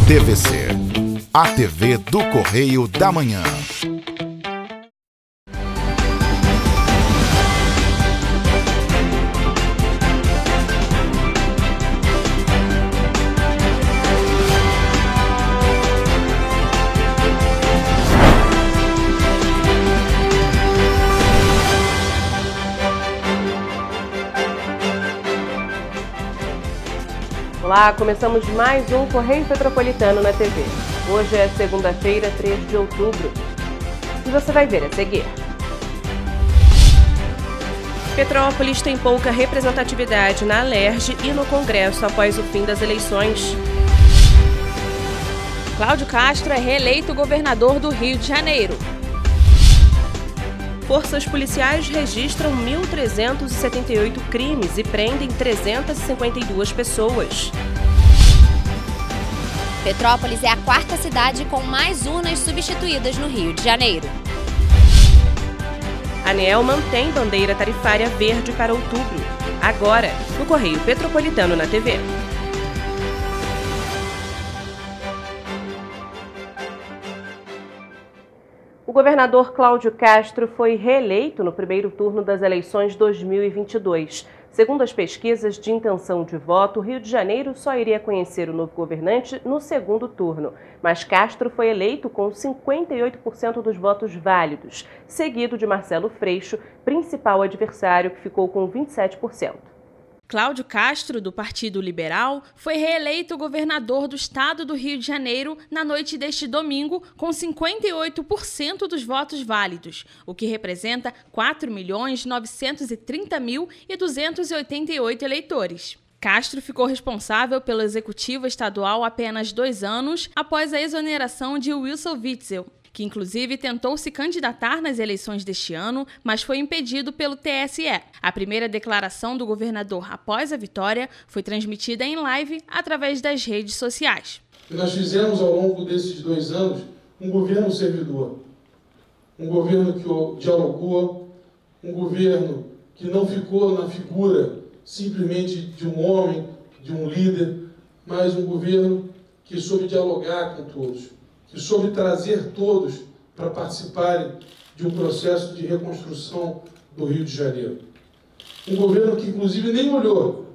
TVC, a TV do Correio da Manhã. Olá, começamos mais um Correio Petropolitano na TV. Hoje é segunda-feira, 3 de outubro. E você vai ver a seguir. Petrópolis tem pouca representatividade na Alerj e no Congresso após o fim das eleições. Cláudio Castro é reeleito governador do Rio de Janeiro. Forças policiais registram 1.378 crimes e prendem 352 pessoas. Petrópolis é a quarta cidade com mais urnas substituídas no Rio de Janeiro. A ANEEL mantém bandeira tarifária verde para outubro. Agora, no Correio Petropolitano na TV. O governador Cláudio Castro foi reeleito no primeiro turno das eleições 2022. Segundo as pesquisas de intenção de voto, o Rio de Janeiro só iria conhecer o novo governante no segundo turno. Mas Castro foi eleito com 58% dos votos válidos, seguido de Marcelo Freixo, principal adversário, que ficou com 27%. Cláudio Castro, do Partido Liberal, foi reeleito governador do estado do Rio de Janeiro na noite deste domingo com 58% dos votos válidos, o que representa 4.930.288 eleitores. Castro ficou responsável pelo executivo estadual apenas 2 anos após a exoneração de Wilson Witzel, que inclusive tentou se candidatar nas eleições deste ano, mas foi impedido pelo TSE. A primeira declaração do governador após a vitória foi transmitida em live através das redes sociais. Nós fizemos ao longo desses 2 anos um governo servidor, um governo que dialogou, um governo que não ficou na figura simplesmente de um homem, de um líder, mas um governo que soube dialogar com todos, que soube trazer todos para participarem de um processo de reconstrução do Rio de Janeiro. Um governo que, inclusive, nem olhou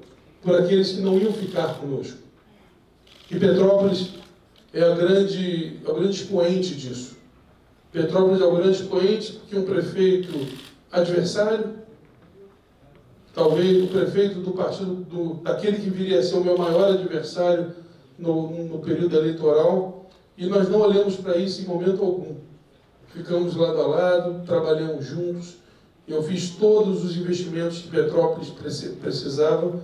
por aqueles que não iam ficar conosco. E Petrópolis é o grande expoente disso. Petrópolis é o grande expoente porque um prefeito adversário, talvez o prefeito do partido, daquele que viria a ser o meu maior adversário no período eleitoral, e nós não olhamos para isso em momento algum. Ficamos lado a lado, trabalhamos juntos. Eu fiz todos os investimentos que Petrópolis precisava.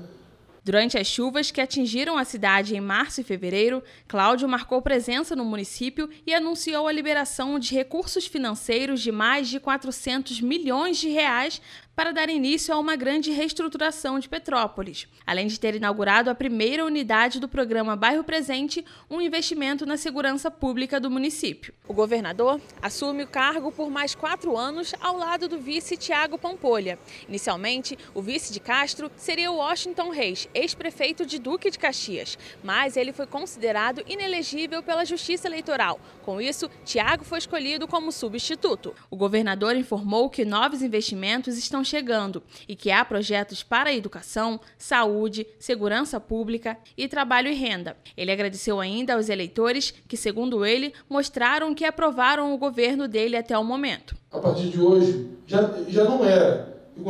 Durante as chuvas que atingiram a cidade em março e fevereiro, Cláudio marcou presença no município e anunciou a liberação de recursos financeiros de mais de 400 milhões de reais para dar início a uma grande reestruturação de Petrópolis, além de ter inaugurado a primeira unidade do programa Bairro Presente, um investimento na segurança pública do município. O governador assume o cargo por mais 4 anos ao lado do vice Tiago Pampolha. Inicialmente, o vice de Castro seria o Washington Reis, ex-prefeito de Duque de Caxias, mas ele foi considerado inelegível pela Justiça Eleitoral. Com isso, Tiago foi escolhido como substituto. O governador informou que novos investimentos estão chegando e que há projetos para a educação, saúde, segurança pública e trabalho e renda. Ele agradeceu ainda aos eleitores que, segundo ele, mostraram que aprovaram o governo dele até o momento. A partir de hoje, já não era e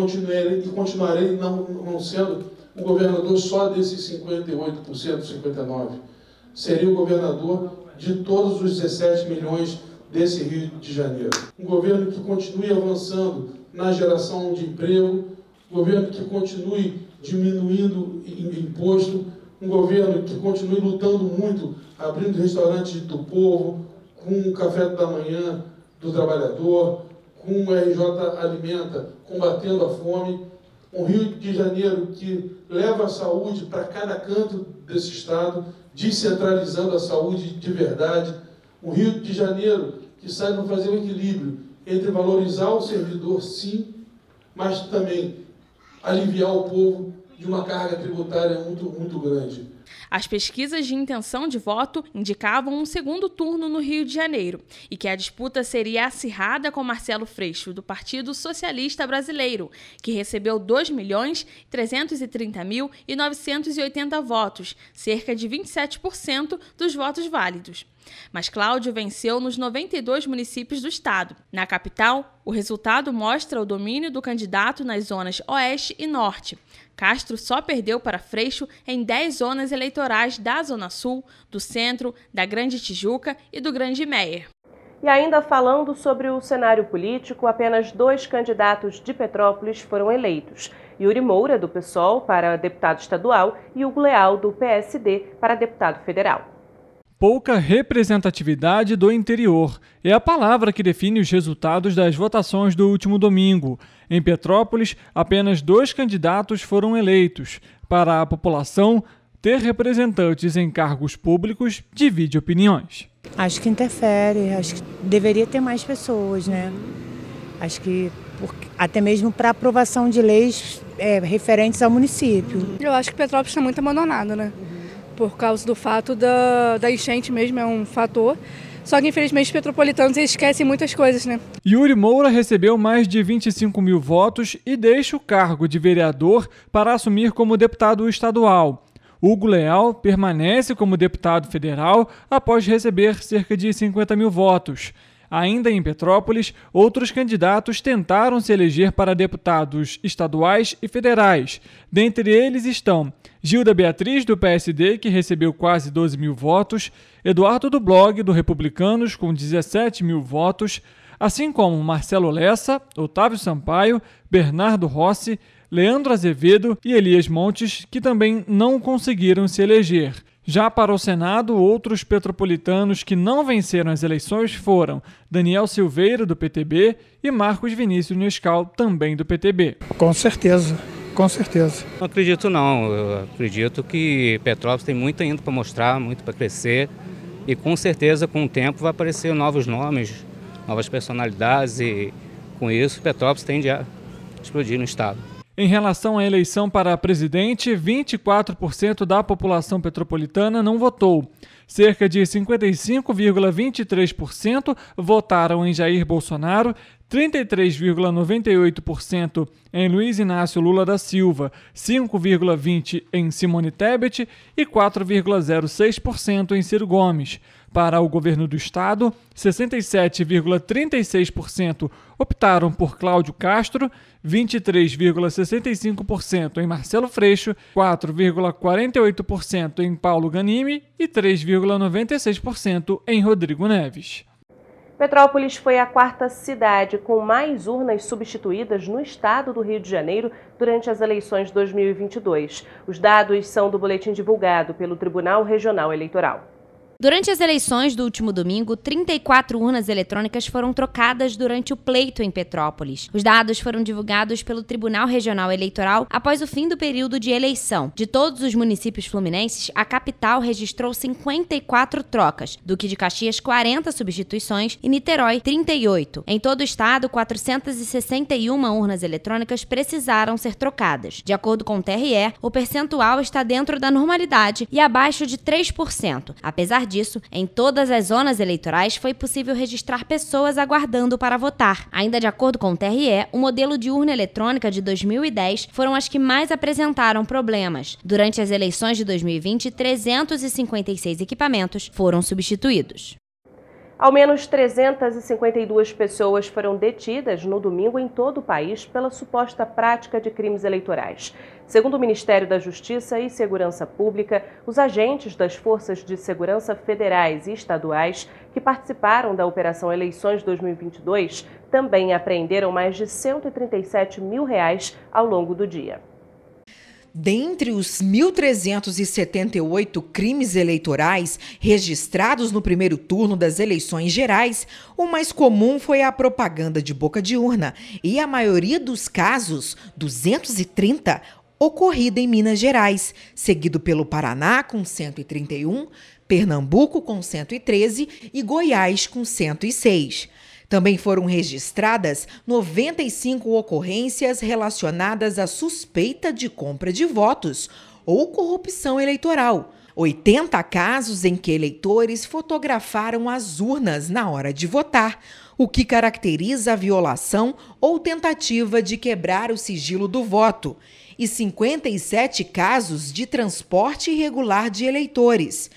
continuarei não sendo o governador só desses 58%, 59%. Seria o governador de todos os 17 milhões desse Rio de Janeiro. Um governo que continue avançando na geração de emprego, um governo que continue diminuindo imposto, um governo que continue lutando muito, abrindo restaurantes do povo, com o café da manhã do trabalhador, com o RJ Alimenta, combatendo a fome, um Rio de Janeiro que leva a saúde para cada canto desse estado, descentralizando a saúde de verdade, um Rio de Janeiro que saiba fazer o equilíbrio entre valorizar o servidor, sim, mas também aliviar o povo de uma carga tributária muito grande. As pesquisas de intenção de voto indicavam um segundo turno no Rio de Janeiro e que a disputa seria acirrada com Marcelo Freixo, do Partido Socialista Brasileiro, que recebeu 2.330.980 votos, cerca de 27% dos votos válidos. Mas Cláudio venceu nos 92 municípios do estado. Na capital, o resultado mostra o domínio do candidato nas zonas Oeste e Norte. Castro só perdeu para Freixo em 10 zonas eleitorais da Zona Sul, do Centro, da Grande Tijuca e do Grande Meier. E ainda falando sobre o cenário político, apenas 2 candidatos de Petrópolis foram eleitos. Yuri Moura, do PSOL, para deputado estadual, e Hugo Leal, do PSD, para deputado federal. Pouca representatividade do interior é a palavra que define os resultados das votações do último domingo. Em Petrópolis, apenas 2 candidatos foram eleitos. Para a população, ter representantes em cargos públicos divide opiniões. Acho que interfere, acho que deveria ter mais pessoas, né? Acho que até mesmo para aprovação de leis referentes ao município. Eu acho que Petrópolis está muito abandonada, né? Por causa do fato da enchente mesmo, é um fator. Só que, infelizmente, os petropolitanos esquecem muitas coisas, né? Yuri Moura recebeu mais de 25 mil votos e deixa o cargo de vereador para assumir como deputado estadual. Hugo Leal permanece como deputado federal após receber cerca de 50 mil votos. Ainda em Petrópolis, outros candidatos tentaram se eleger para deputados estaduais e federais. Dentre eles estão Gilda Beatriz, do PSD, que recebeu quase 12 mil votos, Eduardo do Blog, do Republicanos, com 17 mil votos, assim como Marcelo Lessa, Otávio Sampaio, Bernardo Rossi, Leandro Azevedo e Elias Montes, que também não conseguiram se eleger. Já para o Senado, outros petropolitanos que não venceram as eleições foram Daniel Silveira, do PTB, e Marcos Vinícius Nescau, também do PTB. Com certeza, com certeza. Não acredito não, eu acredito que Petrópolis tem muito ainda para mostrar, muito para crescer e com certeza com o tempo vai aparecer novos nomes, novas personalidades e com isso Petrópolis tende a explodir no estado. Em relação à eleição para presidente, 24% da população petropolitana não votou. Cerca de 55,23% votaram em Jair Bolsonaro, 33,98% em Luiz Inácio Lula da Silva, 5,20% em Simone Tebet e 4,06% em Ciro Gomes. Para o governo do estado, 67,36% optaram por Cláudio Castro, 23,65% em Marcelo Freixo, 4,48% em Paulo Ganimi e 3,96% em Rodrigo Neves. Petrópolis foi a 4ª cidade com mais urnas substituídas no estado do Rio de Janeiro durante as eleições de 2022. Os dados são do boletim divulgado pelo Tribunal Regional Eleitoral. Durante as eleições do último domingo, 34 urnas eletrônicas foram trocadas durante o pleito em Petrópolis. Os dados foram divulgados pelo Tribunal Regional Eleitoral após o fim do período de eleição. De todos os municípios fluminenses, a capital registrou 54 trocas, Duque de Caxias 40 substituições e Niterói 38. Em todo o estado, 461 urnas eletrônicas precisaram ser trocadas. De acordo com o TRE, o percentual está dentro da normalidade e abaixo de 3%. Apesar disso, em todas as zonas eleitorais foi possível registrar pessoas aguardando para votar. Ainda de acordo com o TRE, o modelo de urna eletrônica de 2010 foram as que mais apresentaram problemas. Durante as eleições de 2020, 356 equipamentos foram substituídos. Ao menos 352 pessoas foram detidas no domingo em todo o país pela suposta prática de crimes eleitorais. Segundo o Ministério da Justiça e Segurança Pública, os agentes das Forças de Segurança federais e estaduais que participaram da Operação Eleições 2022 também apreenderam mais de R$137 mil ao longo do dia. Dentre os 1.378 crimes eleitorais registrados no primeiro turno das eleições gerais, o mais comum foi a propaganda de boca de urna e a maioria dos casos, 230, ocorrida em Minas Gerais, seguido pelo Paraná com 131, Pernambuco com 113 e Goiás com 106. Também foram registradas 95 ocorrências relacionadas à suspeita de compra de votos ou corrupção eleitoral. 80 casos em que eleitores fotografaram as urnas na hora de votar, o que caracteriza a violação ou tentativa de quebrar o sigilo do voto, e 57 casos de transporte irregular de eleitores.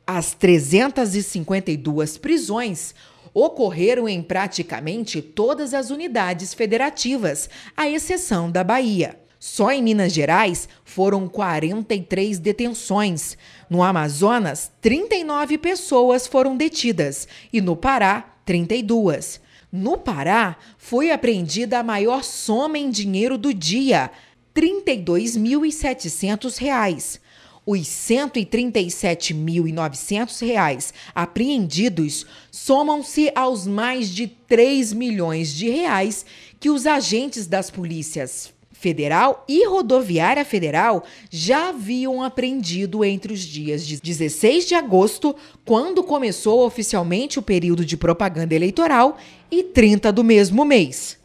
As 352 prisões ocorreram em praticamente todas as unidades federativas, à exceção da Bahia. Só em Minas Gerais foram 43 detenções. No Amazonas, 39 pessoas foram detidas e no Pará, 32. No Pará, foi apreendida a maior soma em dinheiro do dia, R$ 32.700. Os R$ 137.900 apreendidos somam-se aos mais de 3 milhões de reais que os agentes das polícias Federal e Rodoviária Federal já haviam apreendido entre os dias de 16 de agosto, quando começou oficialmente o período de propaganda eleitoral, e 30 do mesmo mês.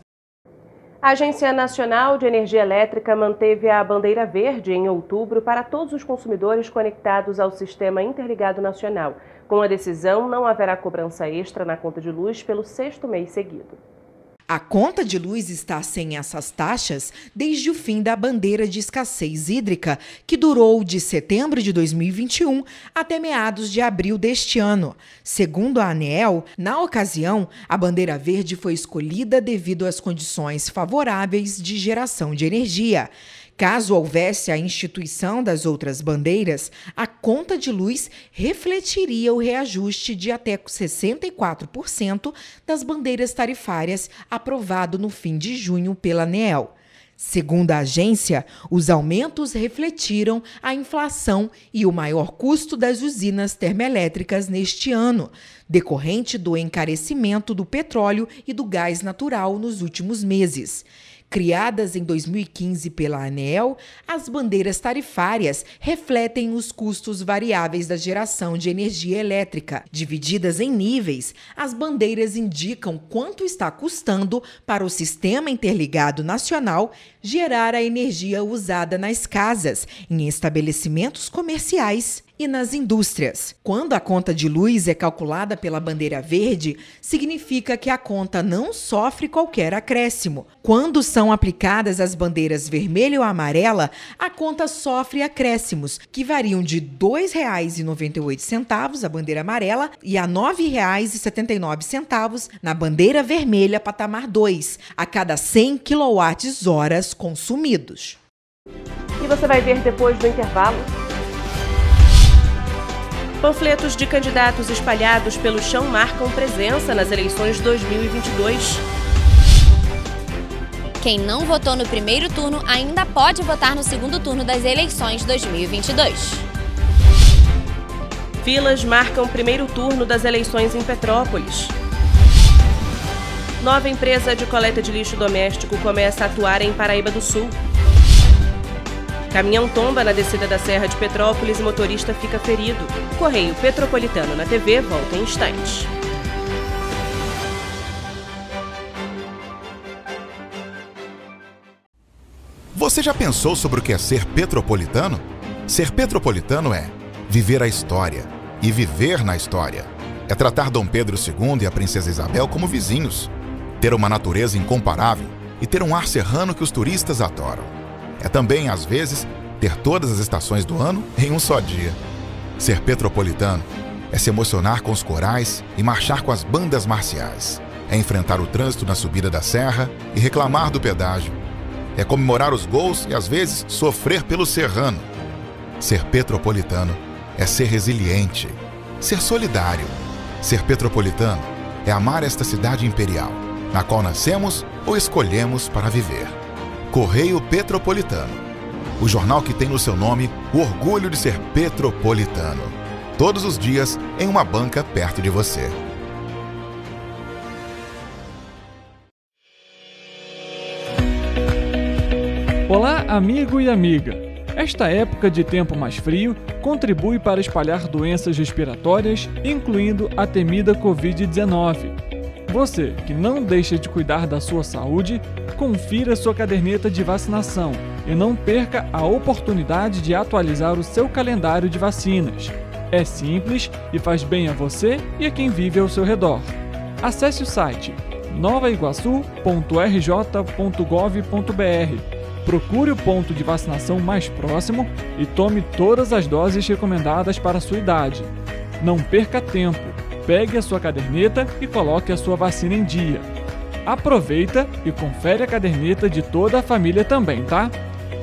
A Agência Nacional de Energia Elétrica manteve a bandeira verde em outubro para todos os consumidores conectados ao Sistema Interligado Nacional. Com a decisão, não haverá cobrança extra na conta de luz pelo 6º mês seguido. A conta de luz está sem essas taxas desde o fim da bandeira de escassez hídrica, que durou de setembro de 2021 até meados de abril deste ano. Segundo a ANEEL, na ocasião, a bandeira verde foi escolhida devido às condições favoráveis de geração de energia. Caso houvesse a instituição das outras bandeiras, a conta de luz refletiria o reajuste de até 64% das bandeiras tarifárias aprovado no fim de junho pela ANEEL. Segundo a agência, os aumentos refletiram a inflação e o maior custo das usinas termoelétricas neste ano, decorrente do encarecimento do petróleo e do gás natural nos últimos meses. Criadas em 2015 pela ANEEL, as bandeiras tarifárias refletem os custos variáveis da geração de energia elétrica. Divididas em níveis, as bandeiras indicam quanto está custando para o Sistema Interligado Nacional gerar a energia usada nas casas, em estabelecimentos comerciais e nas indústrias. Quando a conta de luz é calculada pela bandeira verde, significa que a conta não sofre qualquer acréscimo. Quando são aplicadas as bandeiras vermelha ou amarela, a conta sofre acréscimos, que variam de R$ 2,98 a bandeira amarela e a R$ 9,79 na bandeira vermelha patamar 2, a cada 100 kWh consumidos. E você vai ver depois do intervalo. Panfletos de candidatos espalhados pelo chão marcam presença nas eleições 2022. Quem não votou no primeiro turno ainda pode votar no segundo turno das eleições 2022. Filas marcam o primeiro turno das eleições em Petrópolis. Nova empresa de coleta de lixo doméstico começa a atuar em Paraíba do Sul. Caminhão tomba na descida da Serra de Petrópolis e motorista fica ferido. Correio Petropolitano na TV volta em instantes. Você já pensou sobre o que é ser petropolitano? Ser petropolitano é viver a história e viver na história. É tratar Dom Pedro II e a Princesa Isabel como vizinhos. Ter uma natureza incomparável e ter um ar serrano que os turistas adoram. É também, às vezes, ter todas as estações do ano em um só dia. Ser petropolitano é se emocionar com os corais e marchar com as bandas marciais. É enfrentar o trânsito na subida da serra e reclamar do pedágio. É comemorar os gols e, às vezes, sofrer pelo serrano. Ser petropolitano é ser resiliente, ser solidário. Ser petropolitano é amar esta cidade imperial, na qual nascemos ou escolhemos para viver. Correio Petropolitano, o jornal que tem no seu nome o orgulho de ser petropolitano. Todos os dias em uma banca perto de você. Olá, amigo e amiga! Esta época de tempo mais frio contribui para espalhar doenças respiratórias, incluindo a temida Covid-19. Você que não deixa de cuidar da sua saúde, confira sua caderneta de vacinação e não perca a oportunidade de atualizar o seu calendário de vacinas. É simples e faz bem a você e a quem vive ao seu redor. Acesse o site novaiguaçu.rj.gov.br. Procure o ponto de vacinação mais próximo e tome todas as doses recomendadas para a sua idade. Não perca tempo, pegue a sua caderneta e coloque a sua vacina em dia. Aproveita e confere a caderneta de toda a família também, tá?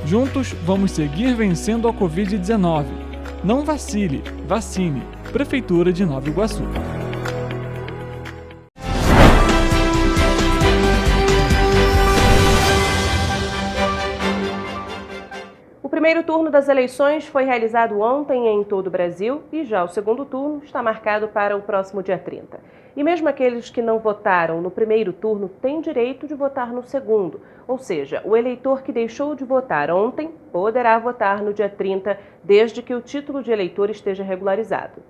Juntos vamos seguir vencendo a Covid-19. Não vacile, vacine. Prefeitura de Nova Iguaçu. O primeiro turno das eleições foi realizado ontem em todo o Brasil e já o segundo turno está marcado para o próximo dia 30. E mesmo aqueles que não votaram no primeiro turno têm direito de votar no segundo, ou seja, o eleitor que deixou de votar ontem poderá votar no dia 30, desde que o título de eleitor esteja regularizado.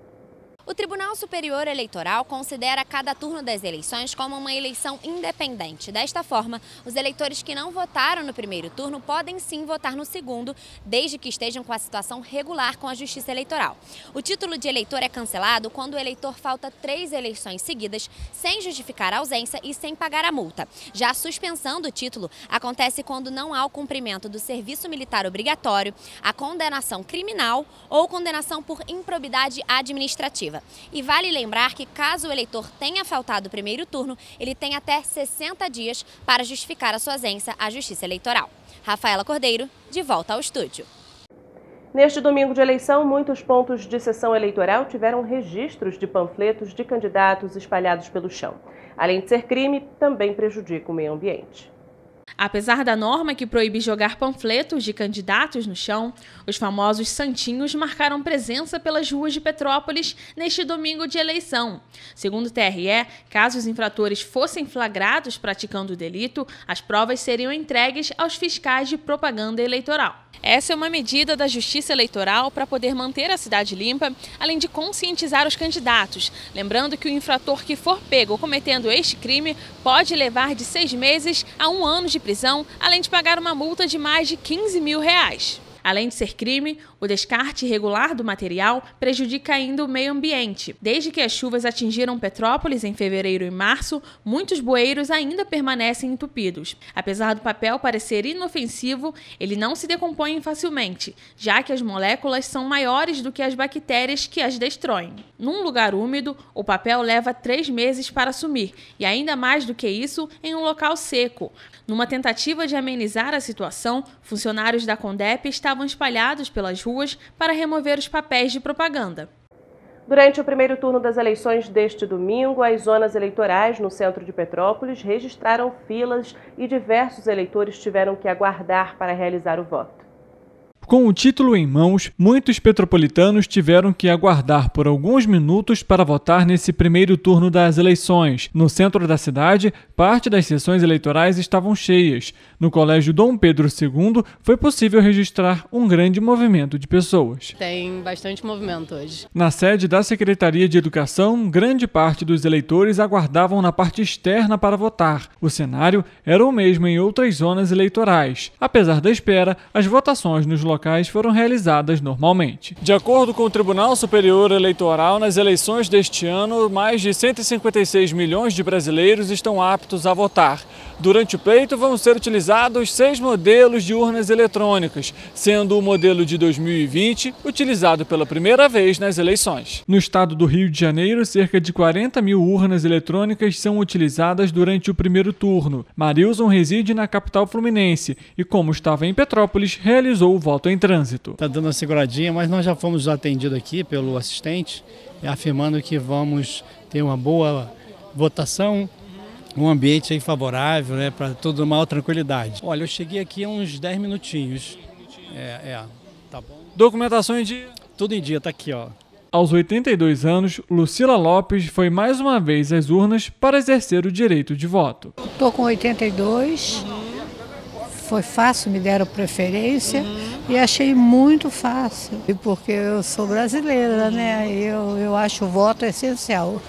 O Tribunal Superior Eleitoral considera cada turno das eleições como uma eleição independente. Desta forma, os eleitores que não votaram no primeiro turno podem sim votar no segundo, desde que estejam com a situação regular com a Justiça Eleitoral. O título de eleitor é cancelado quando o eleitor falta 3 eleições seguidas, sem justificar a ausência e sem pagar a multa. Já a suspensão do título acontece quando não há o cumprimento do serviço militar obrigatório, a condenação criminal ou condenação por improbidade administrativa. E vale lembrar que, caso o eleitor tenha faltado o primeiro turno, ele tem até 60 dias para justificar a sua ausência à Justiça Eleitoral. Rafaela Cordeiro, de volta ao estúdio. Neste domingo de eleição, muitos pontos de sessão eleitoral tiveram registros de panfletos de candidatos espalhados pelo chão. Além de ser crime, também prejudica o meio ambiente. Apesar da norma que proíbe jogar panfletos de candidatos no chão, os famosos santinhos marcaram presença pelas ruas de Petrópolis neste domingo de eleição. Segundo o TRE, caso os infratores fossem flagrados praticando o delito, as provas seriam entregues aos fiscais de propaganda eleitoral. Essa é uma medida da Justiça Eleitoral para poder manter a cidade limpa, além de conscientizar os candidatos. Lembrando que o infrator que for pego cometendo este crime pode levar de 6 meses a 1 ano de prisão, além de pagar uma multa de mais de R$15 mil. Além de ser crime, o descarte irregular do material prejudica ainda o meio ambiente. Desde que as chuvas atingiram Petrópolis em fevereiro e março, muitos bueiros ainda permanecem entupidos. Apesar do papel parecer inofensivo, ele não se decompõe facilmente, já que as moléculas são maiores do que as bactérias que as destroem. Num lugar úmido, o papel leva 3 meses para sumir, e ainda mais do que isso em um local seco. Numa tentativa de amenizar a situação, funcionários da Condep estavam espalhados pelas ruas para remover os papéis de propaganda. Durante o primeiro turno das eleições deste domingo, as zonas eleitorais no centro de Petrópolis registraram filas e diversos eleitores tiveram que aguardar para realizar o voto. Com o título em mãos, muitos petropolitanos tiveram que aguardar por alguns minutos para votar nesse primeiro turno das eleições. No centro da cidade, parte das sessões eleitorais estavam cheias. No Colégio Dom Pedro II, foi possível registrar um grande movimento de pessoas. Tem bastante movimento hoje. Na sede da Secretaria de Educação, grande parte dos eleitores aguardavam na parte externa para votar. O cenário era o mesmo em outras zonas eleitorais. Apesar da espera, as votações nos locais foram realizadas normalmente. De acordo com o Tribunal Superior Eleitoral, nas eleições deste ano, mais de 156 milhões de brasileiros estão aptos a votar. Durante o pleito, vão ser utilizados 6 modelos de urnas eletrônicas, sendo o modelo de 2020 utilizado pela primeira vez nas eleições. No estado do Rio de Janeiro, cerca de 40 mil urnas eletrônicas são utilizadas durante o primeiro turno. Marilson reside na capital fluminense e, como estava em Petrópolis, realizou o voto em trânsito. Está dando uma seguradinha, mas nós já fomos atendidos aqui pelo assistente, afirmando que vamos ter uma boa votação, um ambiente aí favorável, né, para toda maior tranquilidade. Olha, eu cheguei aqui há uns 10 minutinhos. Tá bom. Documentação em dia? Tudo em dia, tá aqui, ó. Aos 82 anos, Lucila Lopes foi mais uma vez às urnas para exercer o direito de voto. Estou com 82, foi fácil, me deram preferência e achei muito fácil. Porque eu sou brasileira, né? Eu acho o voto essencial.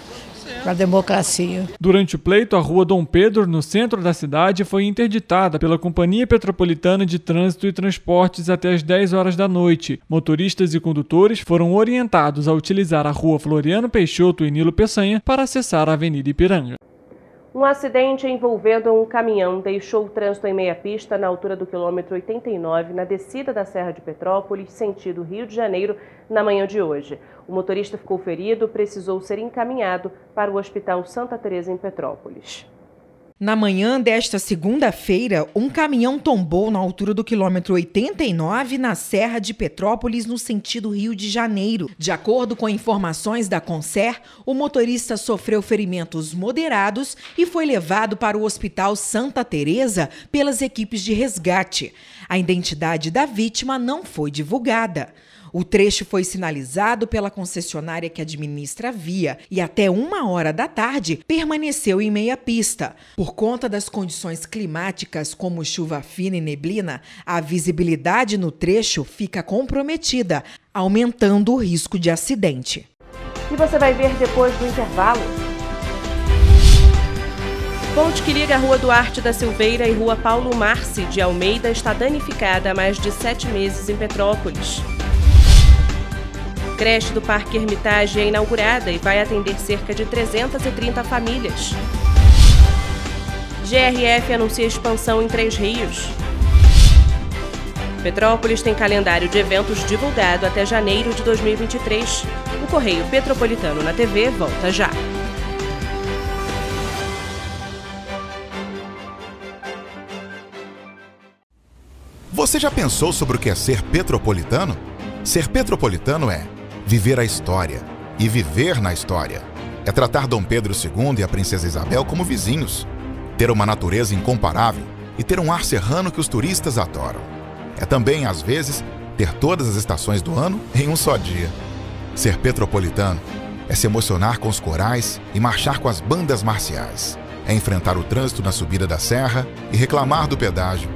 para a democracia. Durante o pleito, a Rua Dom Pedro, no centro da cidade, foi interditada pela Companhia Petropolitana de Trânsito e Transportes até as 10 horas da noite. Motoristas e condutores foram orientados a utilizar a Rua Floriano Peixoto e Nilo Peçanha para acessar a Avenida Ipiranga. Um acidente envolvendo um caminhão deixou o trânsito em meia pista na altura do quilômetro 89, na descida da Serra de Petrópolis, sentido Rio de Janeiro, na manhã de hoje. O motorista ficou ferido, precisou ser encaminhado para o Hospital Santa Teresa em Petrópolis. Na manhã desta segunda-feira, um caminhão tombou na altura do quilômetro 89, na Serra de Petrópolis, no sentido Rio de Janeiro. De acordo com informações da Concer, o motorista sofreu ferimentos moderados e foi levado para o Hospital Santa Teresa pelas equipes de resgate. A identidade da vítima não foi divulgada. O trecho foi sinalizado pela concessionária que administra a via e até 1h da tarde permaneceu em meia pista. Por conta das condições climáticas, como chuva fina e neblina, a visibilidade no trecho fica comprometida, aumentando o risco de acidente. E você vai ver depois do intervalo. Ponte que liga a Rua Duarte da Silveira e Rua Paulo Marci de Almeida está danificada há mais de 7 meses em Petrópolis. A creche do Parque Hermitage é inaugurada e vai atender cerca de 330 famílias. GRF anuncia expansão em 3 Rios. Petrópolis tem calendário de eventos divulgado até janeiro de 2023. O Correio Petropolitano na TV volta já. Você já pensou sobre o que é ser petropolitano? Ser petropolitano é viver a história e viver na história. É tratar Dom Pedro II e a Princesa Isabel como vizinhos. Ter uma natureza incomparável e ter um ar serrano que os turistas adoram. É também, às vezes, ter todas as estações do ano em um só dia. Ser petropolitano é se emocionar com os corais e marchar com as bandas marciais. É enfrentar o trânsito na subida da serra e reclamar do pedágio.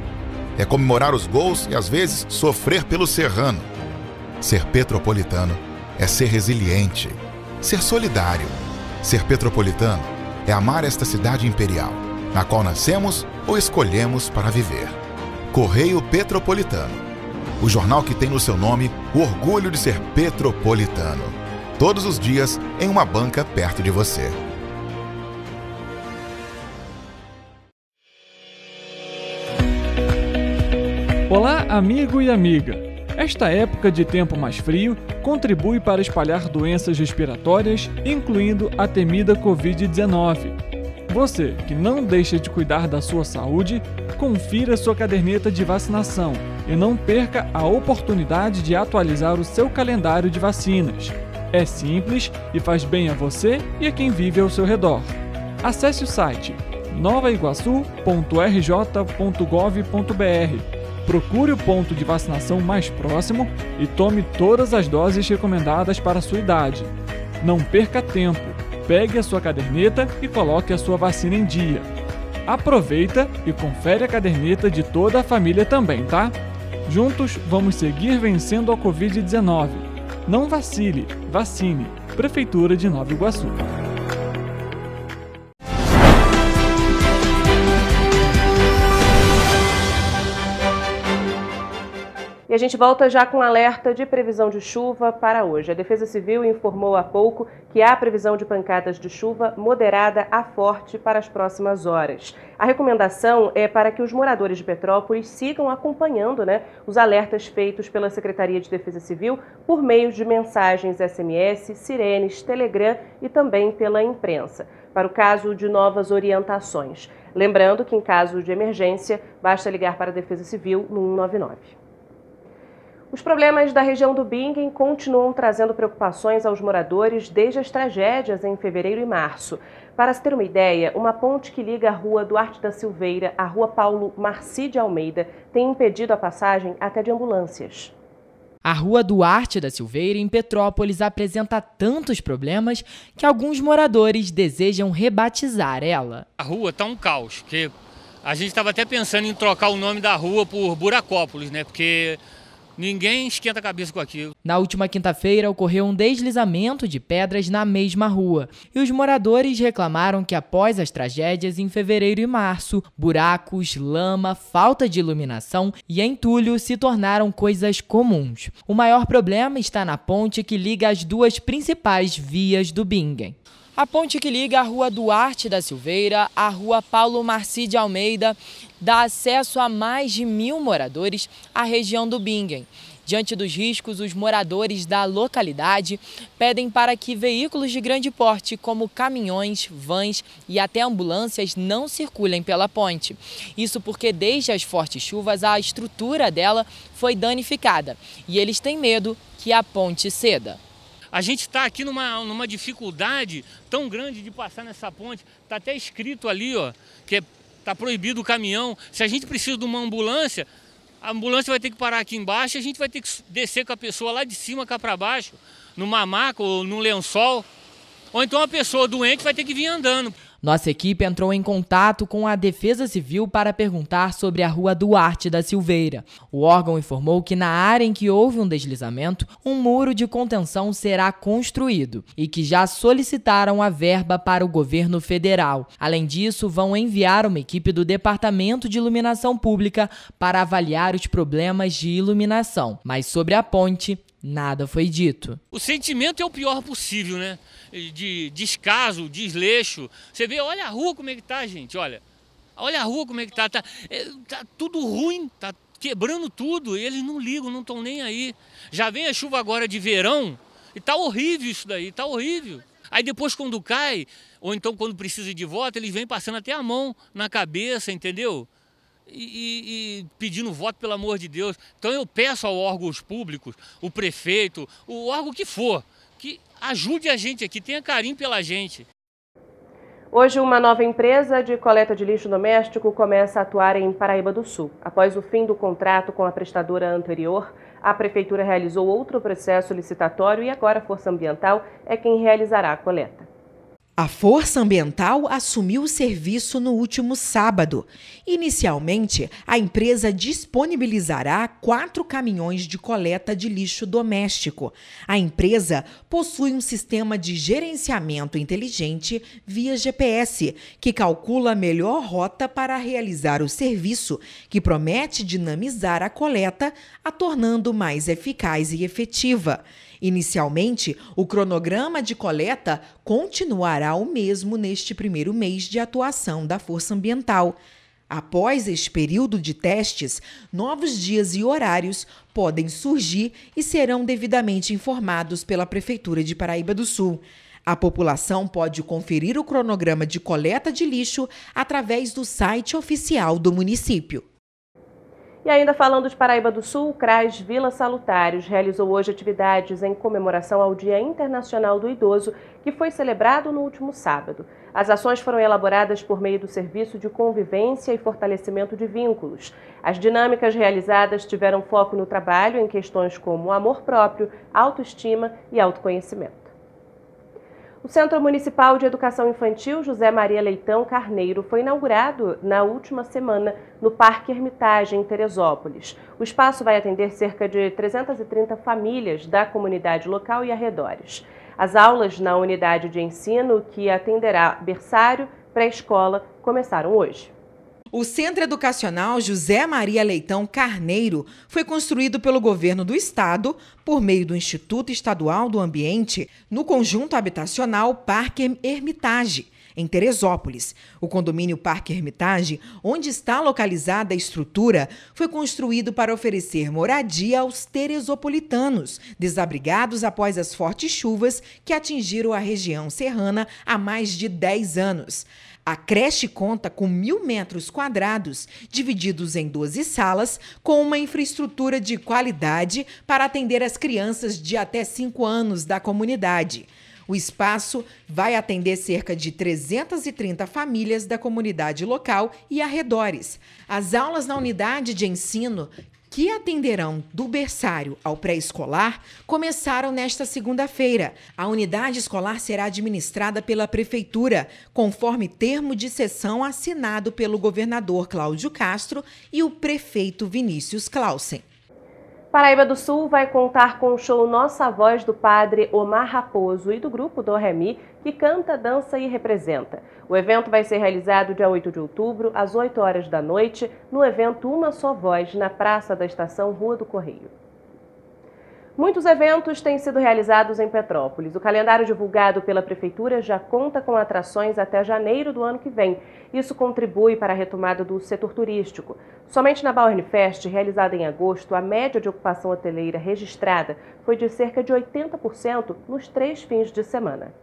É comemorar os gols e, às vezes, sofrer pelo serrano. Ser petropolitano é ser resiliente, ser solidário. Ser petropolitano é amar esta cidade imperial, na qual nascemos ou escolhemos para viver. Correio Petropolitano, o jornal que tem no seu nome o orgulho de ser petropolitano. Todos os dias em uma banca perto de você. Olá, amigo e amiga! Esta época de tempo mais frio contribui para espalhar doenças respiratórias, incluindo a temida Covid-19. Você que não deixa de cuidar da sua saúde, confira sua caderneta de vacinação e não perca a oportunidade de atualizar o seu calendário de vacinas. É simples e faz bem a você e a quem vive ao seu redor. Acesse o site novaiguaçu.rj.gov.br. Procure o ponto de vacinação mais próximo e tome todas as doses recomendadas para a sua idade. Não perca tempo, pegue a sua caderneta e coloque a sua vacina em dia. Aproveita e confere a caderneta de toda a família também, tá? Juntos vamos seguir vencendo a Covid-19. Não vacile, vacine. Prefeitura de Nova Iguaçu. E a gente volta já com um alerta de previsão de chuva para hoje. A Defesa Civil informou há pouco que há previsão de pancadas de chuva moderada a forte para as próximas horas. A recomendação é para que os moradores de Petrópolis sigam acompanhando, os alertas feitos pela Secretaria de Defesa Civil por meio de mensagens SMS, sirenes, Telegram e também pela imprensa, para o caso de novas orientações. Lembrando que em caso de emergência, basta ligar para a Defesa Civil no 199. Os problemas da região do Bingen continuam trazendo preocupações aos moradores desde as tragédias em fevereiro e março. Para se ter uma ideia, uma ponte que liga a Rua Duarte da Silveira à Rua Paulo Marci de Almeida tem impedido a passagem até de ambulâncias. A Rua Duarte da Silveira, em Petrópolis, apresenta tantos problemas que alguns moradores desejam rebatizar ela. A rua está um caos, que a gente estava até pensando em trocar o nome da rua por Buracópolis, porque Ninguém esquenta a cabeça com aquilo. Na última quinta-feira, ocorreu um deslizamento de pedras na mesma rua. E os moradores reclamaram que após as tragédias em fevereiro e março, buracos, lama, falta de iluminação e entulho se tornaram coisas comuns. O maior problema está na ponte que liga as duas principais vias do Bingen. A ponte que liga a Rua Duarte da Silveira à Rua Paulo Marci de Almeida dá acesso a mais de 1.000 moradores à região do Bingen. Diante dos riscos, os moradores da localidade pedem para que veículos de grande porte, como caminhões, vans e até ambulâncias, não circulem pela ponte. Isso porque, desde as fortes chuvas, a estrutura dela foi danificada e eles têm medo que a ponte ceda. A gente está aqui numa dificuldade tão grande de passar nessa ponte. Está até escrito ali, ó, que está proibido o caminhão. Se a gente precisa de uma ambulância, a ambulância vai ter que parar aqui embaixo e a gente vai ter que descer com a pessoa lá de cima cá para baixo, numa maca ou num lençol. Ou então a pessoa doente vai ter que vir andando. Nossa equipe entrou em contato com a Defesa Civil para perguntar sobre a Rua Duarte da Silveira. O órgão informou que na área em que houve um deslizamento, um muro de contenção será construído e que já solicitaram a verba para o governo federal. Além disso, vão enviar uma equipe do Departamento de Iluminação Pública para avaliar os problemas de iluminação. Mas sobre a ponte, nada foi dito. O sentimento é o pior possível, né? De descaso, desleixo. Você vê, olha a rua como é que tá, gente, olha. Olha a rua como é que tá. Tá tudo ruim, tá quebrando tudo. E eles não ligam, não estão nem aí. Já vem a chuva agora de verão e tá horrível isso daí, tá horrível. Aí depois quando cai, ou então quando precisa de voto, eles vêm passando até a mão na cabeça, entendeu? E pedindo voto, pelo amor de Deus. Então eu peço aos órgãos públicos, o prefeito, o órgão que for, que ajude a gente aqui, tenha carinho pela gente. Hoje, uma nova empresa de coleta de lixo doméstico começa a atuar em Paraíba do Sul. Após o fim do contrato com a prestadora anterior, a Prefeitura realizou outro processo licitatório e agora a Força Ambiental é quem realizará a coleta. A Força Ambiental assumiu o serviço no último sábado. Inicialmente, a empresa disponibilizará 4 caminhões de coleta de lixo doméstico. A empresa possui um sistema de gerenciamento inteligente via GPS, que calcula a melhor rota para realizar o serviço, que promete dinamizar a coleta, a tornando mais eficaz e efetiva. Inicialmente, o cronograma de coleta continuará o mesmo neste primeiro mês de atuação da Força Ambiental. Após este período de testes, novos dias e horários podem surgir e serão devidamente informados pela Prefeitura de Paraíba do Sul. A população pode conferir o cronograma de coleta de lixo através do site oficial do município. E ainda falando de Paraíba do Sul, o CRAS Vila Salutares realizou hoje atividades em comemoração ao Dia Internacional do Idoso, que foi celebrado no último sábado. As ações foram elaboradas por meio do Serviço de Convivência e Fortalecimento de Vínculos. As dinâmicas realizadas tiveram foco no trabalho em questões como amor próprio, autoestima e autoconhecimento. O Centro Municipal de Educação Infantil José Maria Leitão Carneiro foi inaugurado na última semana no Parque Hermitage, em Teresópolis. O espaço vai atender cerca de 330 famílias da comunidade local e arredores. As aulas na unidade de ensino, que atenderá berçário, pré-escola, começaram hoje. O Centro Educacional José Maria Leitão Carneiro foi construído pelo governo do estado por meio do Instituto Estadual do Ambiente no conjunto habitacional Parque Hermitage, em Teresópolis. O condomínio Parque Hermitage, onde está localizada a estrutura, foi construído para oferecer moradia aos teresopolitanos, desabrigados após as fortes chuvas que atingiram a região serrana há mais de 10 anos. A creche conta com 1.000 metros quadrados, divididos em 12 salas, com uma infraestrutura de qualidade para atender as crianças de até 5 anos da comunidade. O espaço vai atender cerca de 330 famílias da comunidade local e arredores. As aulas na unidade de ensino, que atenderão do berçário ao pré-escolar, começaram nesta segunda-feira. A unidade escolar será administrada pela Prefeitura, conforme termo de cessão assinado pelo governador Cláudio Castro e o prefeito Vinícius Clausen. Paraíba do Sul vai contar com o show Nossa Voz do padre Omar Raposo e do grupo Do Ré Mi, que canta, dança e representa. O evento vai ser realizado dia 8 de outubro, às 8 horas da noite, no evento Uma Só Voz, na Praça da Estação Rua do Correio. Muitos eventos têm sido realizados em Petrópolis. O calendário divulgado pela Prefeitura já conta com atrações até janeiro do ano que vem. Isso contribui para a retomada do setor turístico. Somente na Bauernfest, realizada em agosto, a média de ocupação hoteleira registrada foi de cerca de 80% nos 3 fins de semana.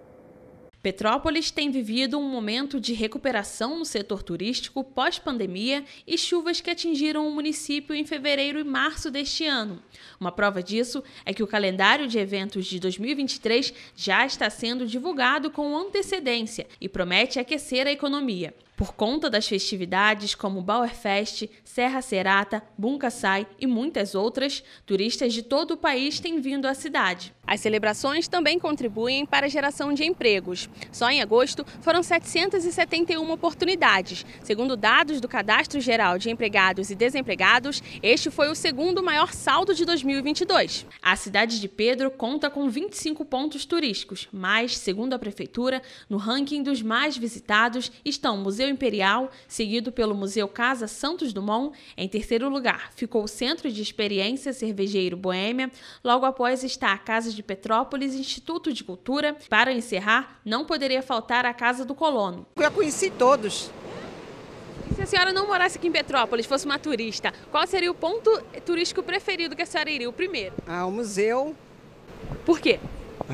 Petrópolis tem vivido um momento de recuperação no setor turístico pós-pandemia e chuvas que atingiram o município em fevereiro e março deste ano. Uma prova disso é que o calendário de eventos de 2023 já está sendo divulgado com antecedência e promete aquecer a economia. Por conta das festividades como Bauernfest, Serra Serata, Buncaçai e muitas outras, turistas de todo o país têm vindo à cidade. As celebrações também contribuem para a geração de empregos. Só em agosto foram 771 oportunidades. Segundo dados do Cadastro Geral de Empregados e Desempregados, este foi o segundo maior saldo de 2022. A cidade de Pedro conta com 25 pontos turísticos, mas, segundo a Prefeitura, no ranking dos mais visitados estão o Museu Imperial, seguido pelo Museu Casa Santos Dumont. Em terceiro lugar ficou o Centro de Experiência Cervejeiro Boêmia. Logo após está a Casa de Petrópolis, Instituto de Cultura. Para encerrar, não poderia faltar a Casa do Colono. Eu já conheci todos. E se a senhora não morasse aqui em Petrópolis, fosse uma turista, qual seria o ponto turístico preferido que a senhora iria, o primeiro? O museu. Por quê?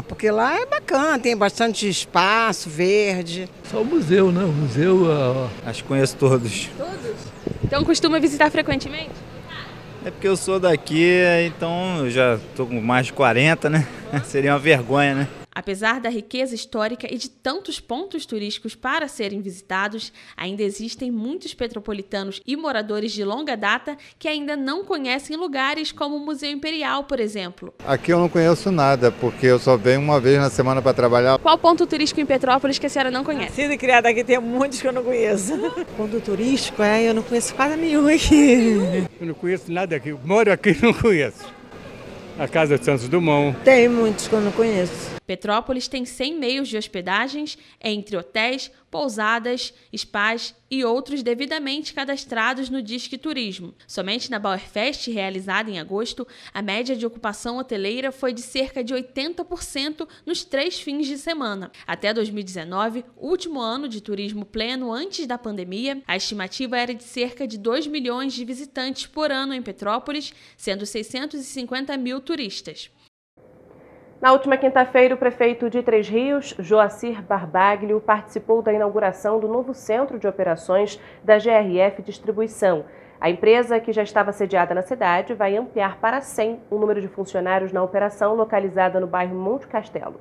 Porque lá é bacana, tem bastante espaço, verde. Só o museu, né? O museu, acho que conheço todos. Todos? Então costuma visitar frequentemente? É porque eu sou daqui, então eu já estou com mais de 40, né? Seria uma vergonha, né? Apesar da riqueza histórica e de tantos pontos turísticos para serem visitados, ainda existem muitos petropolitanos e moradores de longa data que ainda não conhecem lugares como o Museu Imperial, por exemplo. Aqui eu não conheço nada, porque eu só venho uma vez na semana para trabalhar. Qual ponto turístico em Petrópolis que a senhora não conhece? Nascida e criada aqui, tem muitos que eu não conheço. Ponto turístico, eu não conheço quase nenhum aqui. Eu não conheço nada aqui, moro aqui e não conheço. A Casa de Santos Dumont. Tem muitos que eu não conheço. Petrópolis tem 100 meios de hospedagens, entre hotéis, pousadas, spas e outros devidamente cadastrados no Disque Turismo. Somente na Bauernfest, realizada em agosto, a média de ocupação hoteleira foi de cerca de 80% nos 3 fins de semana. Até 2019, último ano de turismo pleno antes da pandemia, a estimativa era de cerca de 2 milhões de visitantes por ano em Petrópolis, sendo 650 mil turistas. Na última quinta-feira, o prefeito de Três Rios, Joacir Barbaglio, participou da inauguração do novo centro de operações da GRF Distribuição. A empresa, que já estava sediada na cidade, vai ampliar para 100 o número de funcionários na operação localizada no bairro Monte Castelo.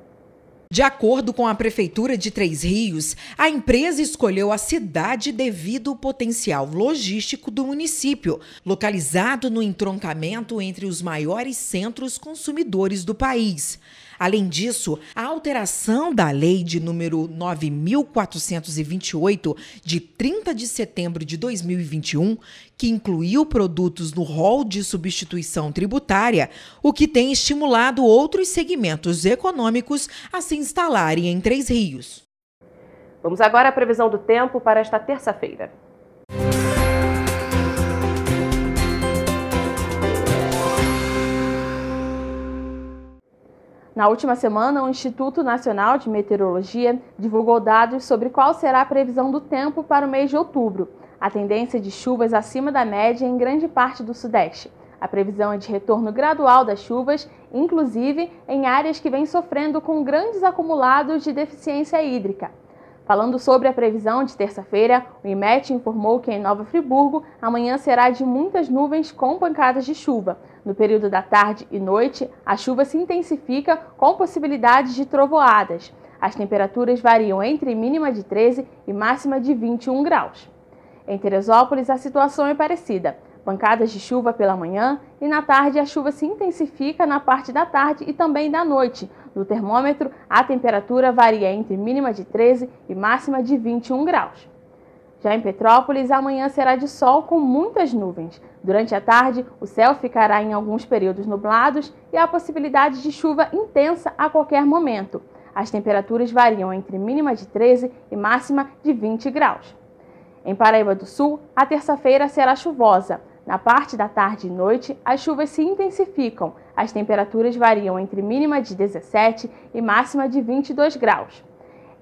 De acordo com a Prefeitura de Três Rios, a empresa escolheu a cidade devido ao potencial logístico do município, localizado no entroncamento entre os maiores centros consumidores do país. Além disso, a alteração da Lei de número 9.428, de 30 de setembro de 2021, que incluiu produtos no rol de substituição tributária, o que tem estimulado outros segmentos econômicos a se instalarem em Três Rios. Vamos agora à previsão do tempo para esta terça-feira. Na última semana, o Instituto Nacional de Meteorologia divulgou dados sobre qual será a previsão do tempo para o mês de outubro. A tendência de chuvas acima da média em grande parte do Sudeste. A previsão é de retorno gradual das chuvas, inclusive em áreas que vêm sofrendo com grandes acumulados de deficiência hídrica. Falando sobre a previsão de terça-feira, o IMET informou que em Nova Friburgo amanhã será de muitas nuvens com pancadas de chuva. No período da tarde e noite, a chuva se intensifica com possibilidades de trovoadas. As temperaturas variam entre mínima de 13 e máxima de 21 graus. Em Teresópolis, a situação é parecida. Pancadas de chuva pela manhã e na tarde a chuva se intensifica na parte da tarde e também da noite. No termômetro, a temperatura varia entre mínima de 13 e máxima de 21 graus. Já em Petrópolis, amanhã será de sol com muitas nuvens. Durante a tarde, o céu ficará em alguns períodos nublados e há possibilidade de chuva intensa a qualquer momento. As temperaturas variam entre mínima de 13 e máxima de 20 graus. Em Paraíba do Sul, a terça-feira será chuvosa. Na parte da tarde e noite, as chuvas se intensificam. As temperaturas variam entre mínima de 17 e máxima de 22 graus.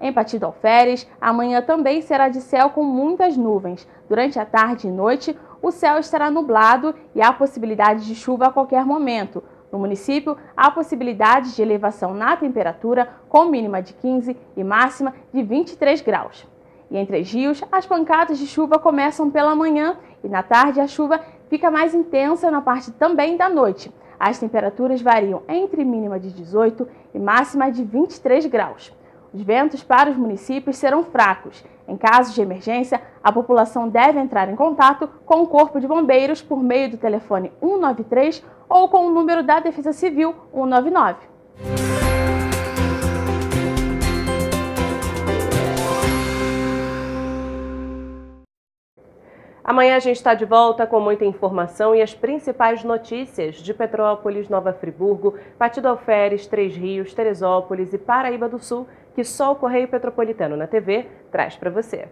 Em Partido Alferes, amanhã também será de céu com muitas nuvens. Durante a tarde e noite, o céu estará nublado e há possibilidade de chuva a qualquer momento. No município, há possibilidade de elevação na temperatura, com mínima de 15 e máxima de 23 graus. E em Três Rios, as pancadas de chuva começam pela manhã e na tarde a chuva fica mais intensa na parte também da noite. As temperaturas variam entre mínima de 18 e máxima de 23 graus. Os ventos para os municípios serão fracos. Em casos de emergência, a população deve entrar em contato com o Corpo de Bombeiros por meio do telefone 193 ou com o número da Defesa Civil 199. Amanhã a gente está de volta com muita informação e as principais notícias de Petrópolis, Nova Friburgo, Partido Alferes, Três Rios, Teresópolis e Paraíba do Sul, que só o Correio Petropolitano na TV traz para você.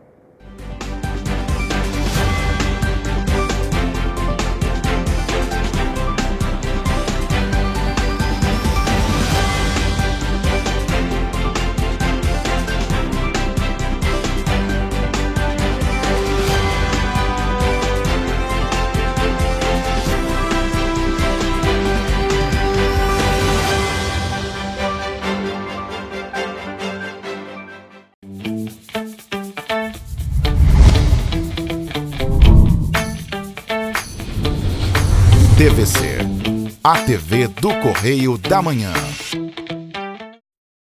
TVC, a TV do Correio da Manhã.